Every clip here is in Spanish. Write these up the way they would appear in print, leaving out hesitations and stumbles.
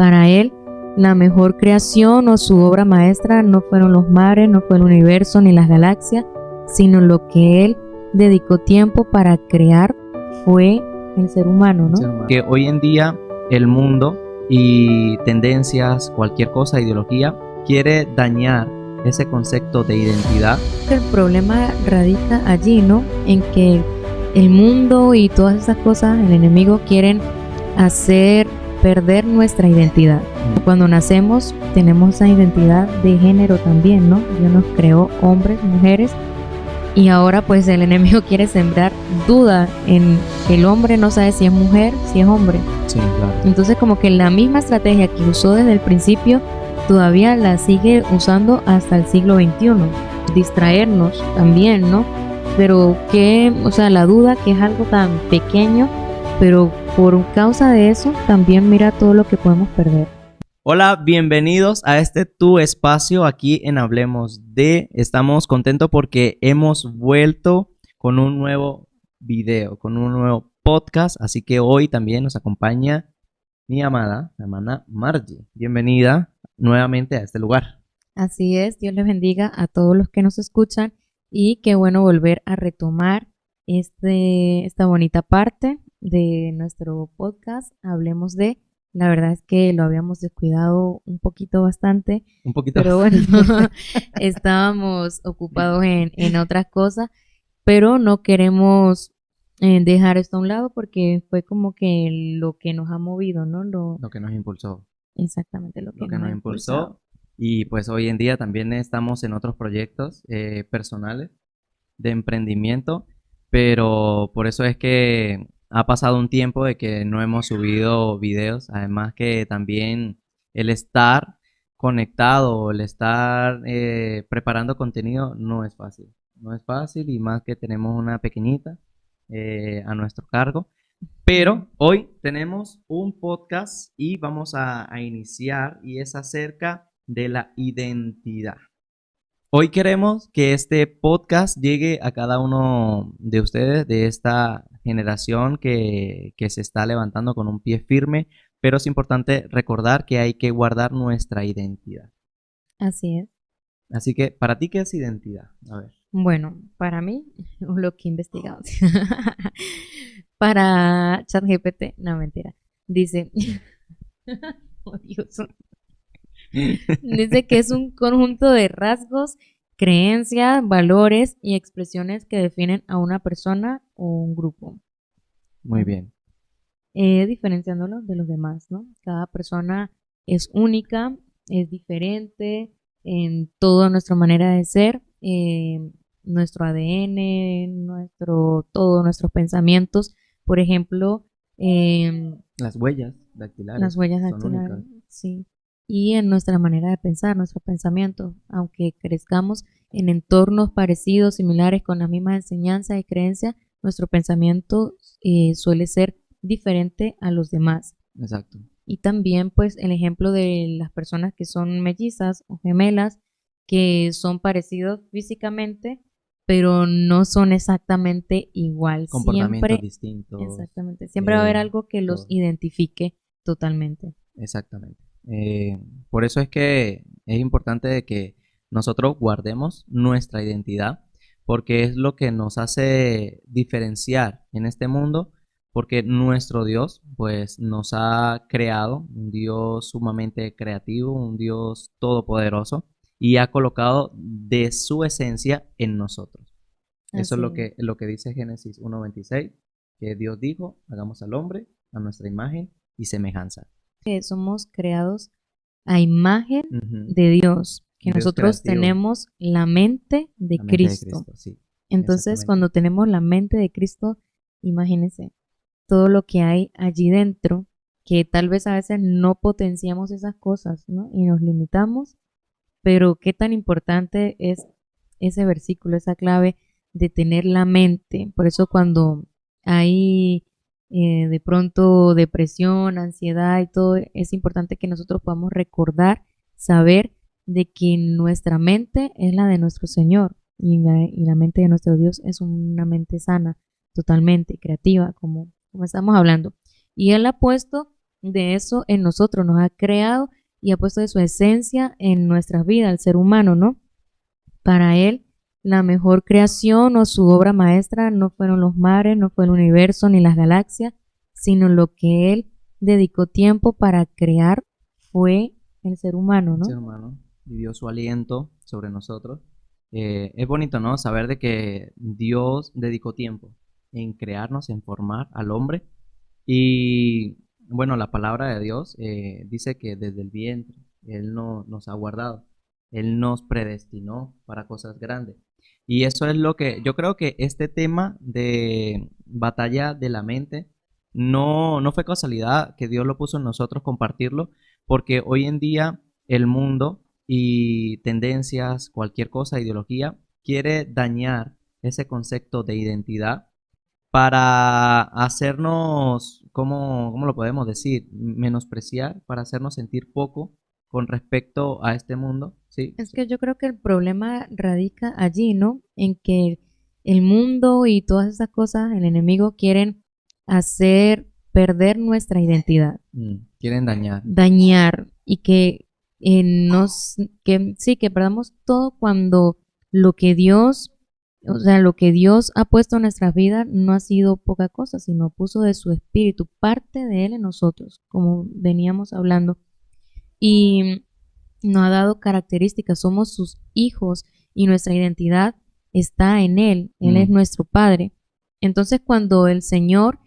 Para él, la mejor creación o su obra maestra no fueron los mares, no fue el universo ni las galaxias, sino lo que él dedicó tiempo para crear fue el ser humano, ¿no? Que hoy en día el mundo y tendencias, cualquier cosa, ideología, quiere dañar ese concepto de identidad. El problema radica allí, ¿no? En que el mundo y todas esas cosas, el enemigo quieren hacer perder nuestra identidad. Cuando nacemos tenemos esa identidad de género también, ¿no? Dios nos creó hombres, mujeres, y ahora pues el enemigo quiere sembrar duda en que el hombre no sabe si es mujer, si es hombre. Sí, claro. Entonces como que la misma estrategia que usó desde el principio todavía la sigue usando hasta el siglo XXI. Distraernos también, ¿no? Pero que, o sea, la duda, que es algo tan pequeño, pero por causa de eso también mira todo lo que podemos perder. Hola, bienvenidos a este tu espacio aquí en Hablemos de. Estamos contentos porque hemos vuelto con un nuevo video, con un nuevo podcast, así que hoy también nos acompaña mi amada hermana Margie. Bienvenida nuevamente a este lugar. Así es, Dios les bendiga a todos los que nos escuchan y qué bueno volver a retomar esta bonita parte de nuestro podcast, Hablemos de. La verdad es que lo habíamos descuidado un poquito bastante, pero bueno, estábamos ocupados en otras cosas, pero no queremos dejar esto a un lado porque fue como que lo que nos ha movido, ¿no? Lo que nos impulsó. Exactamente, lo que nos nos impulsó. Y pues hoy en día también estamos en otros proyectos personales de emprendimiento, pero por eso es que ha pasado un tiempo de que no hemos subido videos, además que también el estar conectado, el estar preparando contenido no es fácil. No es fácil y más que tenemos una pequeñita a nuestro cargo. Pero hoy tenemos un podcast y vamos a iniciar y es acerca de la identidad. Hoy queremos que este podcast llegue a cada uno de ustedes de esta generación que se está levantando con un pie firme, pero es importante recordar que hay que guardar nuestra identidad. Así es. Así que, ¿para ti qué es identidad? A ver. Bueno, para mí, lo que he investigado, para ChatGPT, no mentira, dice, oh, Dios. Dice que es un conjunto de rasgos, creencias, valores y expresiones que definen a una persona o un grupo. Muy bien. Diferenciándolo de los demás, ¿no? Cada persona es única, es diferente en toda nuestra manera de ser, nuestro ADN, todos nuestros pensamientos. Por ejemplo, las huellas dactilares. Las huellas dactilares, sí. Y en nuestra manera de pensar, nuestros pensamientos, aunque crezcamos en entornos parecidos, similares, con las mismas enseñanzas y creencias, nuestro pensamiento suele ser diferente a los demás. Exacto. Y también, pues, el ejemplo de las personas que son mellizas o gemelas, que son parecidos físicamente, pero no son exactamente igual. Comportamientos distintos. Exactamente. Siempre va a haber algo que los identifique totalmente. Exactamente. Por eso es que es importante de que nosotros guardemos nuestra identidad, porque es lo que nos hace diferenciar en este mundo, porque nuestro Dios pues nos ha creado, un Dios sumamente creativo, un Dios todopoderoso, y ha colocado de su esencia en nosotros. Eso es lo que dice Génesis 1:26, que Dios dijo, hagamos al hombre a nuestra imagen y semejanza. Que somos creados a imagen de Dios, que nosotros tenemos la mente de Cristo. Sí, entonces, cuando tenemos la mente de Cristo, imagínense todo lo que hay allí dentro, que tal vez a veces no potenciamos esas cosas, ¿no? Y nos limitamos, pero qué tan importante es ese versículo, esa clave de tener la mente. Por eso cuando hay de pronto depresión, ansiedad y todo, es importante que nosotros podamos recordar, saber de que nuestra mente es la de nuestro Señor y la mente de nuestro Dios es una mente sana, totalmente creativa, como estamos hablando. Y Él ha puesto de eso en nosotros, nos ha creado y ha puesto de su esencia en nuestras vidas, el ser humano, ¿no? Para él, la mejor creación o su obra maestra no fueron los mares, no fue el universo ni las galaxias, sino lo que él dedicó tiempo para crear fue el ser humano, El ¿no? ser humano, y dio su aliento sobre nosotros. Es bonito, ¿no? Saber de que Dios dedicó tiempo en crearnos, en formar al hombre. Y bueno, la palabra de Dios dice que desde el vientre Él no, nos ha guardado, Él nos predestinó para cosas grandes. Y eso es lo que yo creo que este tema de batalla de la mente no fue casualidad que Dios lo puso en nosotros compartirlo, porque hoy en día el mundo y tendencias, cualquier cosa, ideología, quiere dañar ese concepto de identidad para hacernos, ¿cómo lo podemos decir? Menospreciar, para hacernos sentir poco con respecto a este mundo, ¿sí? Es que yo creo que el problema radica allí, ¿no? En que el mundo y todas esas cosas, el enemigo quieren hacer perder nuestra identidad, Quieren dañar. dañar y que que sí, que perdamos todo cuando lo que Dios, o sea, lo que Dios ha puesto en nuestras vidas no ha sido poca cosa, sino puso de su espíritu, parte de él en nosotros, como veníamos hablando. Y nos ha dado características, somos sus hijos y nuestra identidad está en Él, Él es Mm, nuestro Padre. Entonces cuando el Señor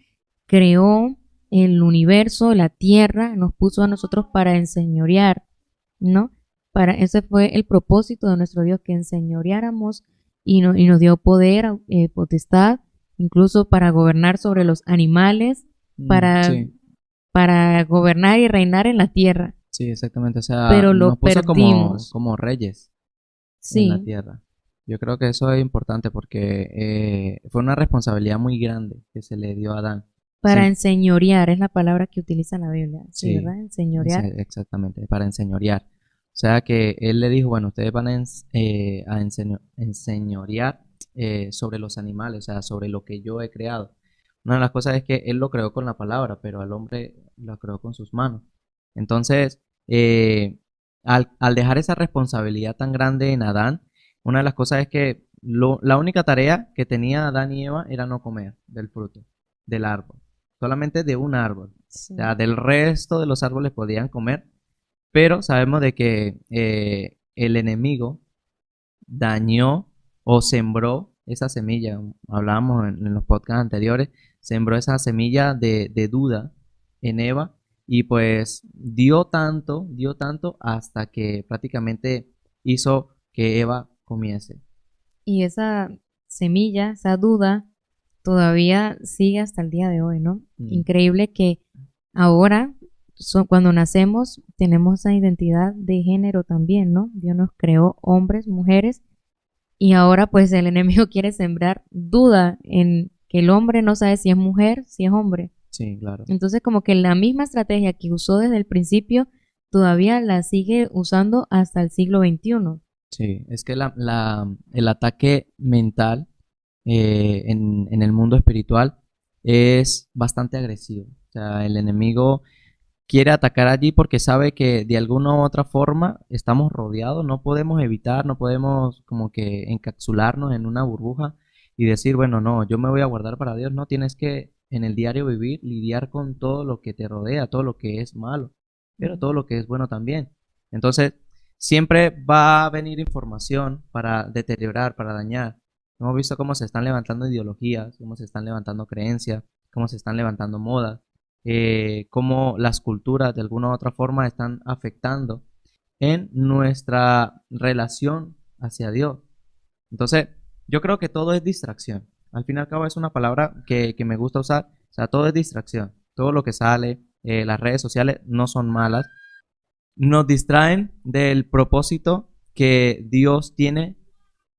creó el universo, la tierra, nos puso a nosotros para enseñorear, ¿no? Ese fue el propósito de nuestro Dios, que enseñoreáramos y nos dio poder, potestad, incluso para gobernar sobre los animales, para, sí, para gobernar y reinar en la tierra, sí, exactamente. O sea, pero lo nos puso como, perdimos. como reyes en la Sí, tierra. Yo creo que eso es importante porque fue una responsabilidad muy grande que se le dio a Adán. para enseñorear es la palabra que utiliza la Biblia, sí, Sí, ¿verdad? Enseñorear. exactamente, para enseñorear. O sea que él le dijo, bueno, ustedes van a enseñorear sobre los animales, o sea, sobre lo que yo he creado. Una de las cosas es que él lo creó con la palabra, pero al hombre lo creó con sus manos. Entonces, al dejar esa responsabilidad tan grande en Adán, una de las cosas es que la única tarea que tenía Adán y Eva era no comer del fruto, del árbol, solamente de un árbol. O sea, Sí. del resto de los árboles podían comer, pero sabemos de que el enemigo dañó o sembró esa semilla. Hablábamos en los podcasts anteriores, sembró esa semilla de duda en Eva y pues dio tanto hasta que prácticamente hizo que Eva comiese. Y esa semilla, esa duda, todavía sigue hasta el día de hoy, ¿no? Mm, Increíble que ahora, cuando nacemos, tenemos esa identidad de género también, ¿no? Dios nos creó hombres, mujeres, y ahora pues el enemigo quiere sembrar duda en que el hombre no sabe si es mujer, si es hombre. sí, claro. Entonces como que la misma estrategia que usó desde el principio todavía la sigue usando hasta el siglo XXI. Sí, es que el ataque mental en el mundo espiritual es bastante agresivo. O sea, el enemigo quiere atacar allí porque sabe que de alguna u otra forma estamos rodeados, no podemos evitar, no podemos como que encapsularnos en una burbuja y decir, bueno, no, yo me voy a guardar para Dios. No, tienes que en el diario vivir, lidiar con todo lo que te rodea, todo lo que es malo, pero todo lo que es bueno también. Entonces, siempre va a venir información para deteriorar, para dañar. Hemos visto cómo se están levantando ideologías, cómo se están levantando creencias, cómo se están levantando modas, cómo las culturas de alguna u otra forma están afectando en nuestra relación hacia Dios. Entonces, yo creo que todo es distracción. Al fin y al cabo es una palabra que me gusta usar. O sea, todo es distracción. Todo lo que sale, las redes sociales no son malas. Nos distraen del propósito que Dios tiene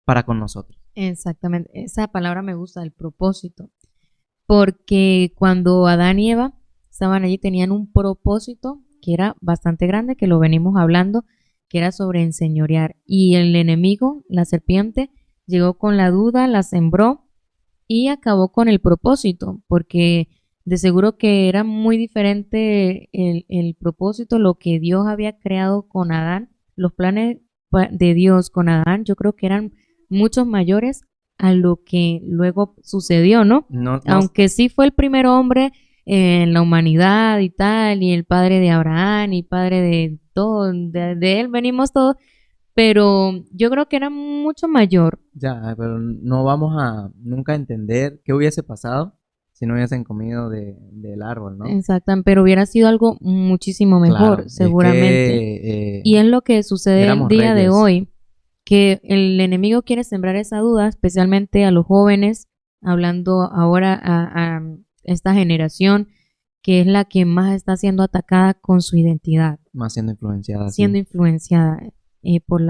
para con nosotros. Exactamente, esa palabra me gusta, el propósito, porque cuando Adán y Eva estaban allí tenían un propósito que era bastante grande, que lo venimos hablando, que era sobre enseñorear. Y el enemigo, la serpiente, llegó con la duda, la sembró y acabó con el propósito, porque de seguro que era muy diferente el propósito, lo que Dios había creado con Adán, los planes de Dios con Adán, yo creo que eran muchos mayores a lo que luego sucedió, ¿no? No, no, Aunque sí fue el primer hombre en la humanidad y tal, y el padre de Abraham y padre de todo, de él venimos todos, pero yo creo que era mucho mayor. ya, pero no vamos a nunca entender qué hubiese pasado si no hubiesen comido del árbol, ¿no? Exacto, pero hubiera sido algo muchísimo Claro, mejor, es seguramente. que Y es lo que sucede el éramos día de reyes. hoy, que el enemigo quiere sembrar esa duda, especialmente a los jóvenes, hablando ahora a esta generación, que es la que más está siendo atacada con su identidad, Más siendo influenciada siendo así. influenciada por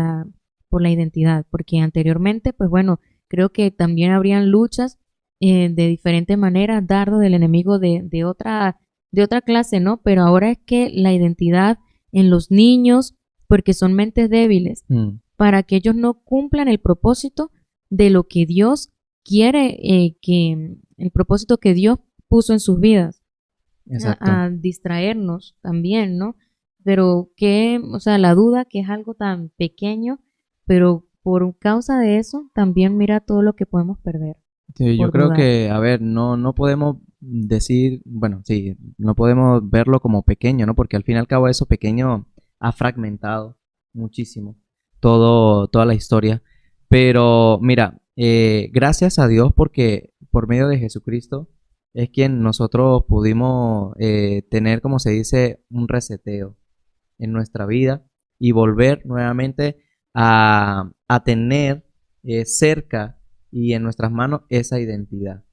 por la identidad, porque anteriormente, pues bueno, creo que también habrían luchas de diferentes maneras, dardos del enemigo de otra clase, ¿no? Pero ahora es que la identidad en los niños, porque son mentes débiles, Mm, para que ellos no cumplan el propósito de lo que Dios quiere, el propósito que Dios puso en sus vidas, exacto. a distraernos también, ¿no? Pero que, o sea, la duda que es algo tan pequeño, pero por causa de eso también mira todo lo que podemos perder Sí, yo por creo dudar. que, a ver, no podemos decir, bueno, sí, no podemos verlo como pequeño, ¿no? Porque al fin y al cabo eso pequeño ha fragmentado muchísimo toda la historia. Pero mira, gracias a Dios porque por medio de Jesucristo es quien nosotros pudimos tener, como se dice, un reseteo en nuestra vida y volver nuevamente a tener cerca y en nuestras manos esa identidad.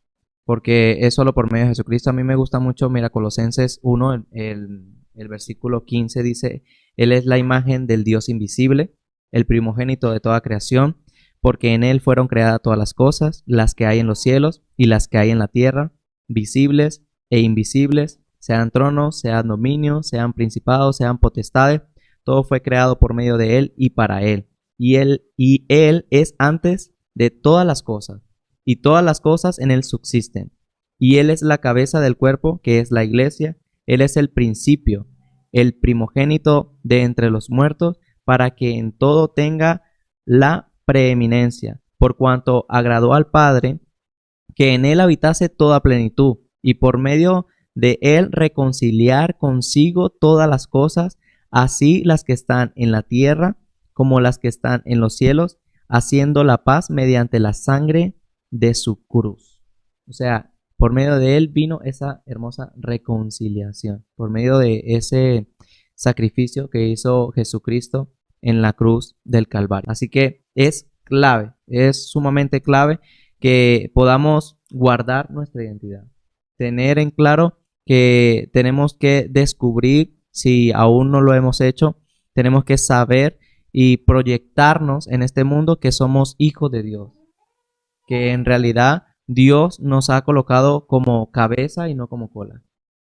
Porque es solo por medio de Jesucristo. A mí me gusta mucho, mira, Colosenses 1, el versículo 15 dice, Él es la imagen del Dios invisible, el primogénito de toda creación, porque en Él fueron creadas todas las cosas, las que hay en los cielos y las que hay en la tierra, visibles e invisibles, sean tronos, sean dominios, sean principados, sean potestades, todo fue creado por medio de Él y para Él. Y Él es antes de todas las cosas, y todas las cosas en Él subsisten. Y Él es la cabeza del cuerpo, que es la iglesia. Él es el principio, el primogénito de entre los muertos, para que en todo tenga la preeminencia, por cuanto agradó al Padre que en Él habitase toda plenitud, y por medio de Él reconciliar consigo todas las cosas, así las que están en la tierra como las que están en los cielos, haciendo la paz mediante la sangre de su cruz. O sea, por medio de Él vino esa hermosa reconciliación, por medio de ese sacrificio que hizo Jesucristo en la cruz del Calvario. Así que es clave, es sumamente clave que podamos guardar nuestra identidad. Tener en claro que tenemos que descubrir, si aún no lo hemos hecho, tenemos que saber y proyectarnos en este mundo que somos hijos de Dios, que en realidad Dios nos ha colocado como cabeza y no como cola.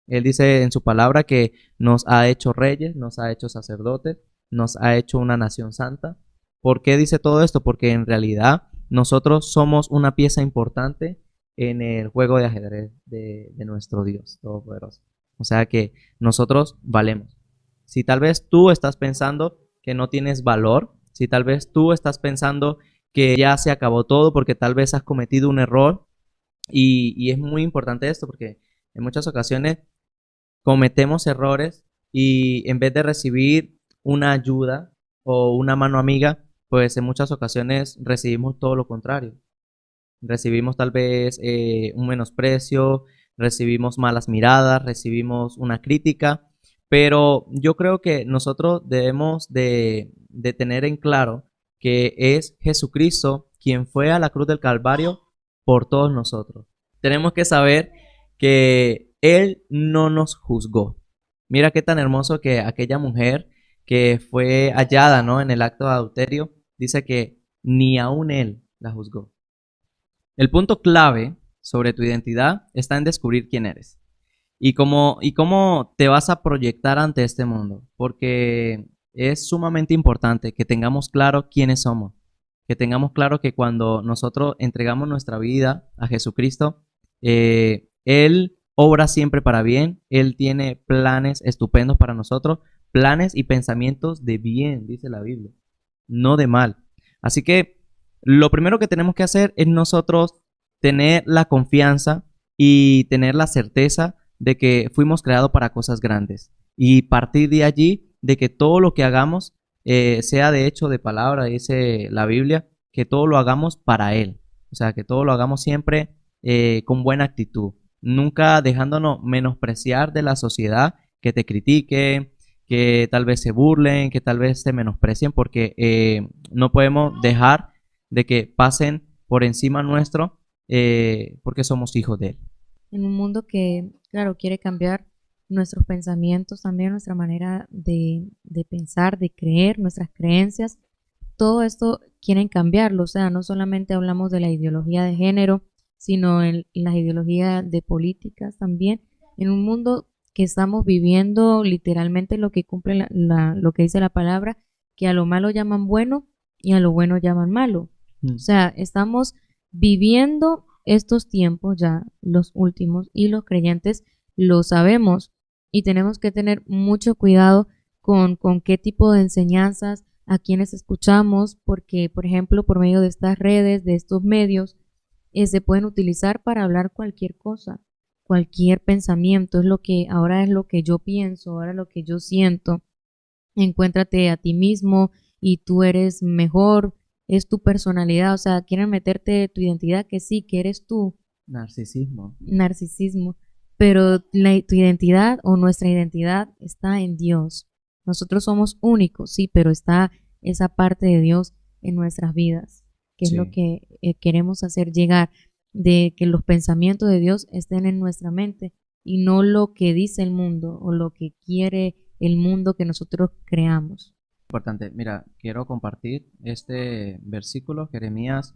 Él dice en su palabra que nos ha hecho reyes, nos ha hecho sacerdotes, nos ha hecho una nación santa. ¿Por qué dice todo esto? Porque en realidad nosotros somos una pieza importante en el juego de ajedrez de nuestro Dios Todopoderoso. O sea que nosotros valemos. Si tal vez tú estás pensando que no tienes valor, si tal vez tú estás pensando que ya se acabó todo porque tal vez has cometido un error, y es muy importante esto porque en muchas ocasiones cometemos errores y en vez de recibir una ayuda o una mano amiga, pues en muchas ocasiones recibimos todo lo contrario. Recibimos tal vez un menosprecio, recibimos malas miradas, recibimos una crítica, pero yo creo que nosotros debemos de tener en claro que es Jesucristo quien fue a la cruz del Calvario por todos nosotros. Tenemos que saber que Él no nos juzgó. Mira qué tan hermoso que aquella mujer que fue hallada, ¿no?, en el acto de adulterio, dice que ni aún Él la juzgó. El punto clave sobre tu identidad está en descubrir quién eres y cómo te vas a proyectar ante este mundo, porque es sumamente importante que tengamos claro quiénes somos, que tengamos claro que cuando nosotros entregamos nuestra vida a Jesucristo, Él obra siempre para bien. Él tiene planes estupendos para nosotros, planes y pensamientos de bien, dice la Biblia, no de mal. Así que lo primero que tenemos que hacer es nosotros tener la confianza y tener la certeza de que fuimos creados para cosas grandes y partir de allí de que todo lo que hagamos, sea de hecho de palabra, dice la Biblia, que todo lo hagamos para Él. O sea, que todo lo hagamos siempre con buena actitud, nunca dejándonos menospreciar de la sociedad, que te critique, que tal vez se burlen, que tal vez se menosprecien, porque no podemos dejar de que pasen por encima nuestro, porque somos hijos de Él. En un mundo que, claro, quiere cambiar nuestros pensamientos, también nuestra manera de pensar, de creer, nuestras creencias, todo esto quieren cambiarlo. O sea, no solamente hablamos de la ideología de género, sino en las ideologías de políticas también. En un mundo que estamos viviendo literalmente lo que cumple lo que dice la palabra, que a lo malo llaman bueno y a lo bueno llaman malo. O sea, estamos viviendo estos tiempos ya, los últimos, y los creyentes lo sabemos y tenemos que tener mucho cuidado con qué tipo de enseñanzas, a quienes escuchamos, porque, por ejemplo, por medio de estas redes, de estos medios, se pueden utilizar para hablar cualquier cosa, cualquier pensamiento, ahora es lo que yo pienso, ahora lo que yo siento. Encuéntrate a ti mismo y tú eres mejor, es tu personalidad, o sea, quieren meterte tu identidad, que sí, que eres tú, Narcisismo. narcisismo, pero tu identidad o nuestra identidad está en Dios. Nosotros somos únicos, sí, pero está esa parte de Dios en nuestras vidas, que es lo Sí. que queremos hacer llegar, de que los pensamientos de Dios estén en nuestra mente y no lo que dice el mundo o lo que quiere el mundo que nosotros creamos. Importante. Mira, quiero compartir este versículo, Jeremías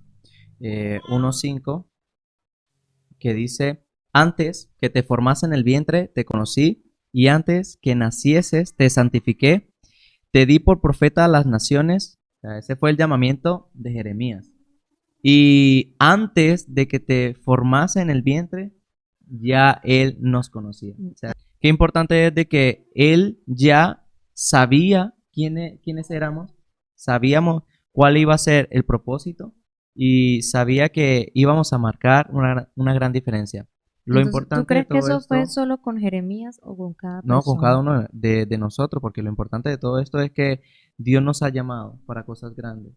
1:5, que dice, antes que te formase en el vientre, te conocí, y antes que nacieses, te santifiqué, te di por profeta a las naciones. O sea, ese fue el llamamiento de Jeremías. Y antes de que te formase en el vientre, ya Él nos conocía. O sea, qué importante es de que Él ya sabía quiénes éramos, sabíamos cuál iba a ser el propósito y sabía que íbamos a marcar una gran diferencia. Lo Entonces, ¿tú importante de crees que todo eso fue esto, solo con Jeremías o con cada no con cada persona? uno de nosotros, porque lo importante de todo esto es que Dios nos ha llamado para cosas grandes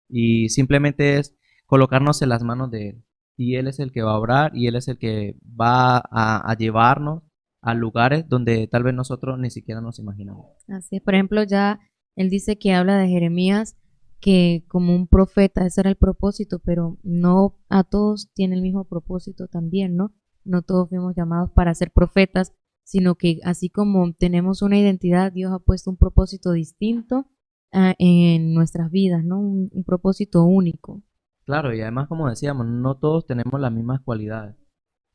y simplemente es colocarnos en las manos de Él. Y Él es el que va a obrar y Él es el que va a llevarnos a lugares donde tal vez nosotros ni siquiera nos imaginamos. Así es. Por ejemplo, ya él dice que habla de Jeremías que como un profeta, ese era el propósito, pero no a todos tiene el mismo propósito también, ¿no? No todos fuimos llamados para ser profetas, sino que así como tenemos una identidad, Dios ha puesto un propósito distinto en nuestras vidas, ¿no? Un propósito único. Claro, y además, como decíamos, no todos tenemos las mismas cualidades,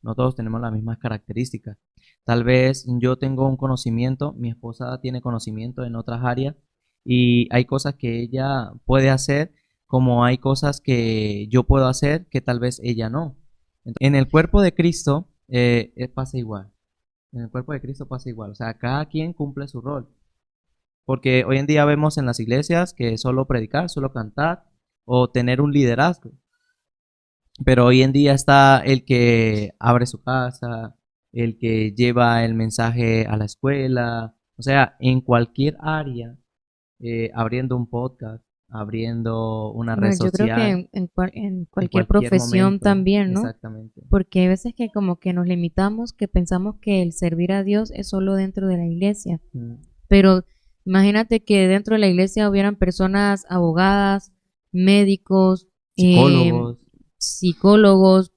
no todos tenemos las mismas características. Tal vez yo tengo un conocimiento, mi esposa tiene conocimiento en otras áreas y hay cosas que ella puede hacer, como hay cosas que yo puedo hacer que tal vez ella no. En el cuerpo de Cristo pasa igual. En el cuerpo de Cristo pasa igual. O sea, cada quien cumple su rol. Porque hoy en día vemos en las iglesias que solo predicar, solo cantar o tener un liderazgo. Pero hoy en día está el que abre su casa, el que lleva el mensaje a la escuela, o sea, en cualquier área, abriendo un podcast, abriendo una red Bueno, yo creo que social, en en cualquier cualquier profesión momento, también, ¿no? exactamente. Porque hay veces que como que nos limitamos, que pensamos que el servir a Dios es solo dentro de la iglesia. Mm. Pero imagínate que dentro de la iglesia hubieran personas abogadas, médicos, eh, Psicólogos, psicólogos,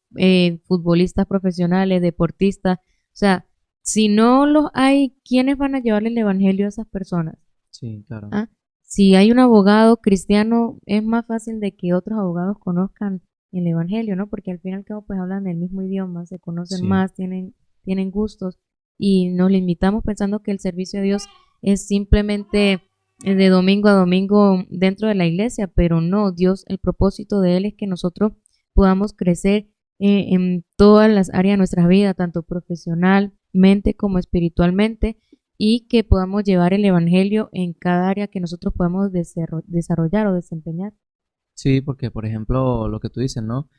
futbolistas profesionales, deportistas. O sea, si no los hay, ¿quiénes van a llevarle el evangelio a esas personas? sí, claro, ¿Ah? Si hay un abogado cristiano, es más fácil de que otros abogados conozcan el evangelio, ¿no? Porque al fin y al cabo pues hablan el mismo idioma, se conocen sí. más, tienen gustos y nos limitamos pensando que el servicio a Dios es simplemente de domingo a domingo dentro de la iglesia, pero no, Dios, el propósito de Él es que nosotros podamos crecer en todas las áreas de nuestra vida, tanto profesionalmente como espiritualmente, y que podamos llevar el evangelio en cada área que nosotros podamos desarrollar o desempeñar. Sí, porque por ejemplo, lo que tú dices, ¿no?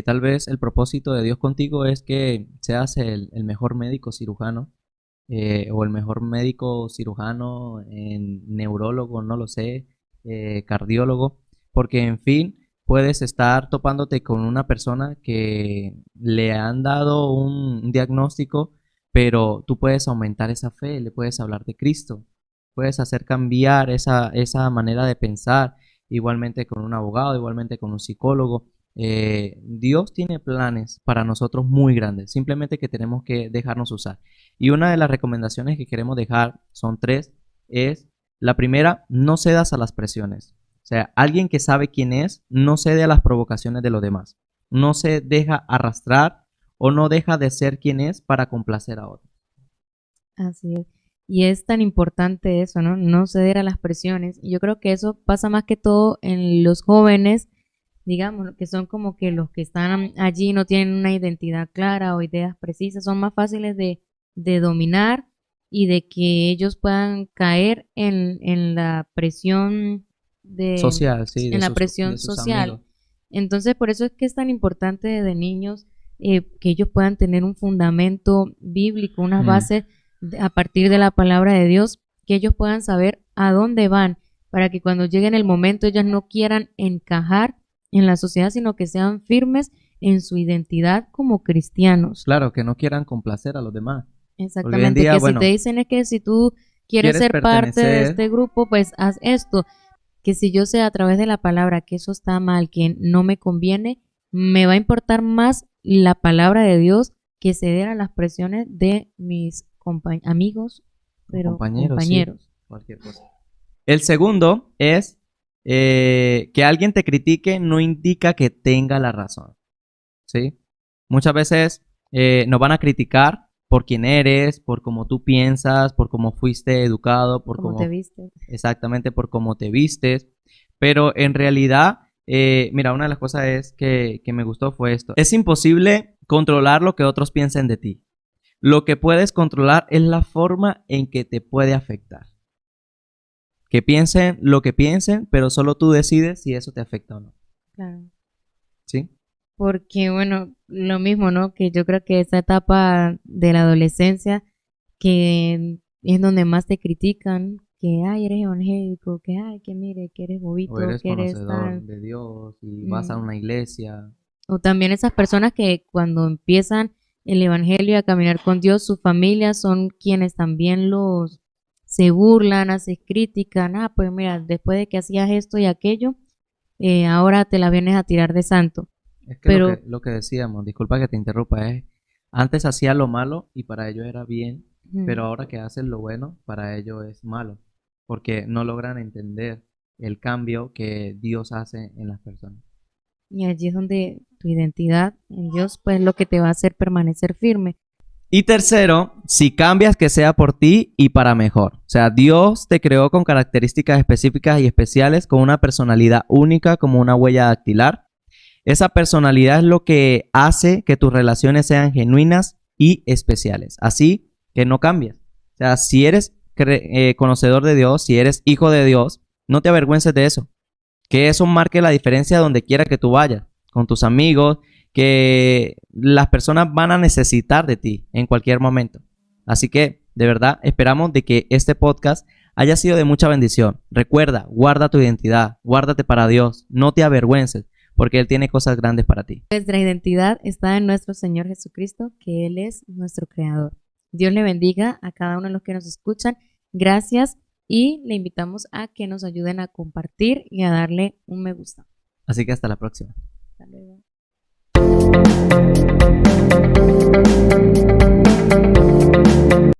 Tal vez el propósito de Dios contigo es que seas el mejor médico cirujano o el mejor médico cirujano, en neurólogo, no lo sé, cardiólogo, porque en fin, puedes estar topándote con una persona que le han dado un diagnóstico, pero tú puedes aumentar esa fe, le puedes hablar de Cristo, puedes hacer cambiar esa manera de pensar, igualmente con un abogado, igualmente con un psicólogo. Dios tiene planes para nosotros muy grandes, simplemente que tenemos que dejarnos usar. Y una de las recomendaciones que queremos dejar, son tres, es la primera: no cedas a las presiones. O sea, alguien que sabe quién es, no cede a las provocaciones de los demás. No se deja arrastrar o no deja de ser quien es para complacer a otros. Así es. Y es tan importante eso, ¿no? No ceder a las presiones. Y yo creo que eso pasa más que todo en los jóvenes, digamos, que son como que los que están allí no tienen una identidad clara o ideas precisas, son más fáciles de dominar y de que ellos puedan caer en la presión Social, sí, en la de presión sus social. amigos. Entonces, por eso es que es tan importante desde niños que ellos puedan tener un fundamento bíblico, unas Mm. bases a partir de la palabra de Dios, que ellos puedan saber a dónde van, para que cuando llegue el momento ellos no quieran encajar en la sociedad, sino que sean firmes en su identidad como cristianos. Claro, que no quieran complacer a los demás. Porque hoy en Exactamente, día, que si te bueno, dicen es que si tú quieres quieres ser parte de pertenecer. este grupo, pues haz esto. Que si yo sé a través de la palabra que eso está mal, que no me conviene, me va a importar más la palabra de Dios que ceder a las presiones de mis amigos, O pero compañeros, sí, compañeros. cualquier cosa. El segundo es que alguien te critique no indica que tenga la razón, ¿sí? Muchas veces nos van a criticar por quién eres, por cómo tú piensas, por cómo fuiste educado, por ¿Cómo te cómo, viste? exactamente por cómo te vistes, pero en realidad, mira, una de las cosas es que me gustó fue esto. Es imposible controlar lo que otros piensen de ti. Lo que puedes controlar es la forma en que te puede afectar. Que piensen lo que piensen, pero solo tú decides si eso te afecta o no. Claro. ¿Sí? Porque, bueno, lo mismo, ¿no? Que yo creo que esa etapa de la adolescencia, que es donde más te critican, que, ay, eres evangélico, que, ay, que mire, que eres O bobito, eres que eres conocedor tal. de Dios y vas a Mm. una iglesia. O también esas personas que cuando empiezan el evangelio y a caminar con Dios, sus familias son quienes también los se burlan, hacen critican, ah, pues mira, después de que hacías esto y aquello, ahora te la vienes a tirar de santo. Es que Pero lo que decíamos, disculpa que te interrumpa, es antes hacía lo malo y para ellos era bien, mm, pero ahora que hacen lo bueno, para ellos es malo, porque no logran entender el cambio que Dios hace en las personas. y allí es donde tu identidad en Dios, pues lo que te va a hacer permanecer firme. Y tercero, si cambias, que sea por ti y para mejor. O sea, Dios te creó con características específicas y especiales, con una personalidad única como una huella dactilar. Esa personalidad es lo que hace que tus relaciones sean genuinas y especiales. Así que no cambies. O sea, si eres conocedor de Dios, si eres hijo de Dios, no te avergüences de eso. Que eso marque la diferencia donde quiera que tú vayas, con tus amigos, que las personas van a necesitar de ti en cualquier momento. Así que, de verdad, esperamos de que este podcast haya sido de mucha bendición. Recuerda, guarda tu identidad, guárdate para Dios, no te avergüences, porque Él tiene cosas grandes para ti. Nuestra identidad está en nuestro Señor Jesucristo, que Él es nuestro Creador. Dios le bendiga a cada uno de los que nos escuchan. Gracias y le invitamos a que nos ayuden a compartir y a darle un me gusta. Así que hasta la próxima. Hasta luego.